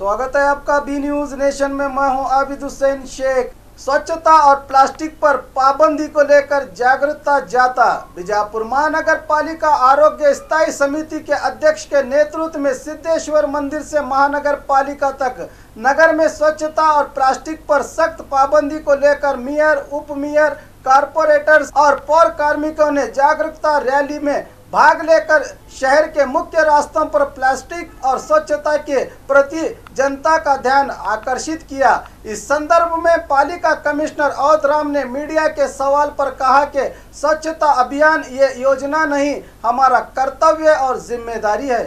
स्वागत है आपका बी न्यूज नेशन में। मैं हूं आबिद हुसैन शेख। स्वच्छता और प्लास्टिक पर पाबंदी को लेकर जागरूकता जाता। बीजापुर महानगर पालिका आरोग्य स्थायी समिति के अध्यक्ष के नेतृत्व में सिद्धेश्वर मंदिर से महानगर पालिका तक नगर में स्वच्छता और प्लास्टिक पर सख्त पाबंदी को लेकर मेयर, उप मेयर, कारपोरेटर्स और पौर कार्मिकों ने जागरूकता रैली में भाग लेकर शहर के मुख्य रास्तों पर प्लास्टिक और स्वच्छता के प्रति जनता का ध्यान आकर्षित किया। इस संदर्भ में पालिका कमिश्नर अवध राम ने मीडिया के सवाल पर कहा कि स्वच्छता अभियान ये योजना नहीं, हमारा कर्तव्य और जिम्मेदारी है।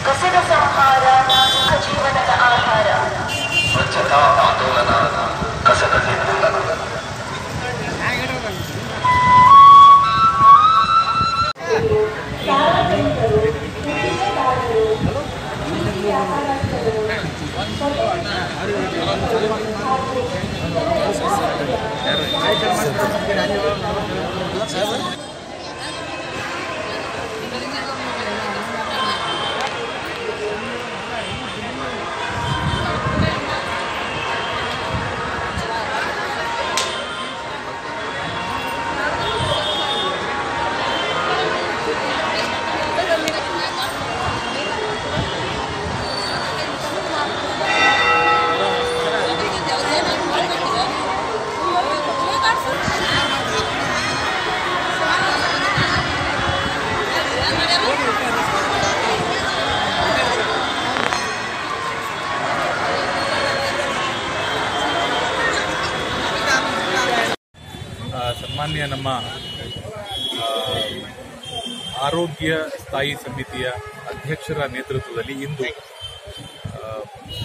ಕಸದ ಸಂಹಾರ ಸುಖ ಜೀವನದ ಆಹಾರ. ಸ್ವಚ್ಛತಾ ಆಂದೋಲನ ಕಸದ ನಿರ್ಮೂಲನ. ಸನ್ಮಾನ್ಯ ನಮ್ಮ ಆರೋಗ್ಯ ಸ್ಥಾಯಿ ಸಮಿತಿಯ ಅಧ್ಯಕ್ಷರ ನೇತೃತ್ವದಲ್ಲಿ ಇಂದು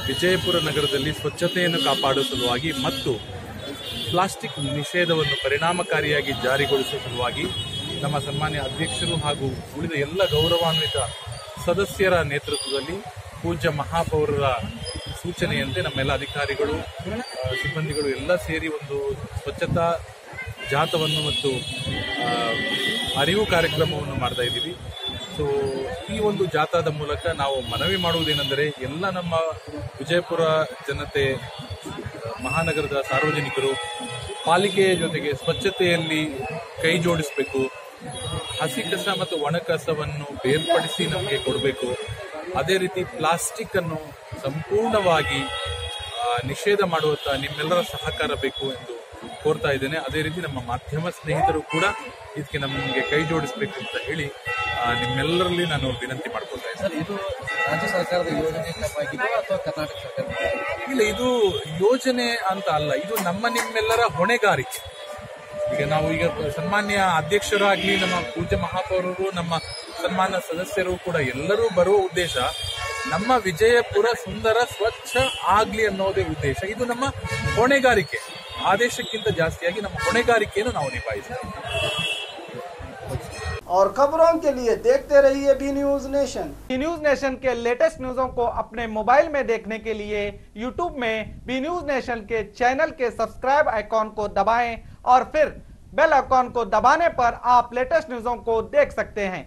ವಿಜಯಪುರ ನಗರದಲ್ಲಿ ಸ್ವಚ್ಛತೆಯನ್ನು ಕಾಪಾಡುವ ಸಲುವಾಗಿ ಮತ್ತು ಪ್ಲಾಸ್ಟಿಕ್ ನಿಷೇಧವನ್ನು ಪರಿಣಾಮಕಾರಿಯಾಗಿ ಜಾರಿಗೊಳಿಸುವ ಸಲುವಾಗಿ ನಮ್ಮ ಸನ್ಮಾನ್ಯ ಅಧ್ಯಕ್ಷರು ಹಾಗೂ ಉಳಿದ ಎಲ್ಲ ಗೌರವಾನ್ವಿತ ಸದಸ್ಯರ ನೇತೃತ್ವದಲ್ಲಿ ಪೂಜ್ಯ ಮಹಾಪೌರರ ಸೂಚನೆಯಂತೆ ನಮ್ಮೆಲ್ಲ ಅಧಿಕಾರಿಗಳು, ಸಿಬ್ಬಂದಿಗಳು ಎಲ್ಲ ಸೇರಿ ಒಂದು ಸ್ವಚ್ಛತಾ ಜಾಥವನ್ನು ಮತ್ತು ಅರಿವು ಕಾರ್ಯಕ್ರಮವನ್ನು ಮಾಡ್ತಾ ಇದ್ದೀವಿ. ಸೊ ಈ ಒಂದು ಜಾಥಾದ ಮೂಲಕ ನಾವು ಮನವಿ ಮಾಡುವುದೇನೆಂದರೆ ಎಲ್ಲ ನಮ್ಮ ವಿಜಯಪುರ ಜನತೆ, ಮಹಾನಗರದ ಸಾರ್ವಜನಿಕರು ಪಾಲಿಕೆಯ ಜೊತೆಗೆ ಸ್ವಚ್ಛತೆಯಲ್ಲಿ ಕೈ ಜೋಡಿಸಬೇಕು. ಹಸಿ ಕಸ ಮತ್ತು ಒಣ ಕಸವನ್ನು ಬೇರ್ಪಡಿಸಿ ನಮಗೆ ಕೊಡಬೇಕು. ಅದೇ ರೀತಿ ಪ್ಲಾಸ್ಟಿಕ್ ಅನ್ನು ಸಂಪೂರ್ಣವಾಗಿ ನಿಷೇಧ ಮಾಡುವಂತ ನಿಮ್ಮೆಲ್ಲರ ಸಹಕಾರ ಬೇಕು ಎಂದು ಕೋರ್ತಾ ಇದ್ದೇನೆ. ಅದೇ ರೀತಿ ನಮ್ಮ ಮಾಧ್ಯಮ ಸ್ನೇಹಿತರು ಕೂಡ ಇದಕ್ಕೆ ನಮಗೆ ಕೈ ಜೋಡಿಸಬೇಕು ಅಂತ ಹೇಳಿ ನಿಮ್ಮೆಲ್ಲರಲ್ಲಿ ನಾನು ವಿನಂತಿ ಮಾಡ್ಕೊಳ್ತಾ ಇದ್ದೇನೆ. ಇದು ರಾಜ್ಯ ಸರ್ಕಾರದ ಯೋಜನೆ ಅಥವಾ ಕರ್ನಾಟಕ ಸರ್ಕಾರ? ಇಲ್ಲ, ಇದು ಯೋಜನೆ ಅಂತ ಅಲ್ಲ, ಇದು ನಿಮ್ಮೆಲ್ಲರ ಹೊಣೆಗಾರಿಕೆ. ಈಗ ಸನ್ಮಾನ್ಯ ಅಧ್ಯಕ್ಷರಾಗ್ಲಿ, ನಮ್ಮ ಪೂಜ್ಯ ಮಹಾಪೌರರು, ನಮ್ಮ ಸನ್ಮಾನ್ಯ ಸದಸ್ಯರು ಕೂಡ ಎಲ್ಲರೂ ಬರುವ ಉದ್ದೇಶ ನಮ್ಮ ವಿಜಯಪುರ ಸುಂದರ ಸ್ವಚ್ಛ ಆಗ್ಲಿ ಅನ್ನೋದೇ ಉದ್ದೇಶ. ಇದು ನಮ್ಮ ಹೊಣೆಗಾರಿಕೆ. ಆದೇಶಕ್ಕಿಂತ ಜಾಸ್ತಿಯಾಗಿ ನಮ್ಮ ಹೊಣೆಗಾರಿಕೆಯನ್ನು ನಾವು ನಿಭಾಯಿಸ್ತೇವೆ. और खबरों के लिए देखते रहिए B News Nation. B News Nation के लेटेस्ट न्यूज़ों को अपने मोबाइल में देखने के लिए यूट्यूब में बी न्यूज नेशन के चैनल के सब्सक्राइब आइकॉन को दबाएं और फिर बेल आइकॉन को दबाने पर आप लेटेस्ट न्यूज़ों को देख सकते हैं।